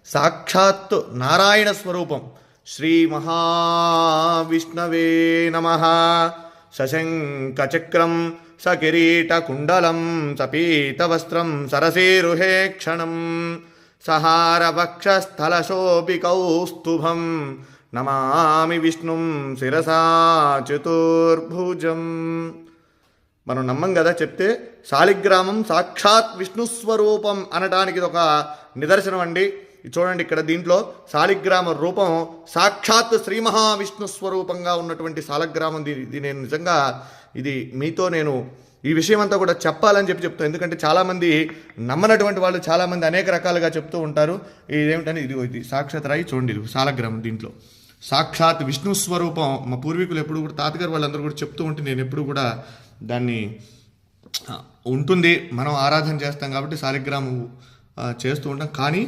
సాక్షాత్తు నారాయణ స్వరూపం. శ్రీ మహావిష్ణవే నమః. సశంఖచక్రం సకిరీటకుండలం సపీతవస్త్రం సరసీరుహే క్షణం సహారవక్షస్థలశోభికౌస్తుభం నమామి విష్ణుం శిరసా చతుర్భుజం. మనం నమ్మం కదా చెప్తే. శాలిగ్రామం సాక్షాత్ విష్ణుస్వరూపం అనటానికి ఇది ఒక నిదర్శనం అండి. చూడండి ఇక్కడ దీంట్లో శాలిగ్రామ రూపం సాక్షాత్ శ్రీ మహావిష్ణు స్వరూపంగా ఉన్నటువంటి శాలగ్రామం. ఇది నేను నిజంగా ఇది మీతో నేను ఈ విషయం అంతా కూడా చెప్పాలని చెప్తాను. ఎందుకంటే చాలామంది నమ్మనటువంటి వాళ్ళు చాలామంది అనేక రకాలుగా చెప్తూ ఉంటారు. ఇదేమిటని ఇది సాక్షాత్ రాయి చూడండి, ఇది శాలగ్రామం. దీంట్లో సాక్షాత్ విష్ణు స్వరూపం. మా పూర్వీకులు ఎప్పుడు కూడా తాతగారు వాళ్ళందరూ కూడా చెప్తూ ఉంటే నేను ఎప్పుడు కూడా దాన్ని ఉంటుంది. మనం ఆరాధన చేస్తాం కాబట్టి శాలిగ్రామం చేస్తూ ఉంటాం. కానీ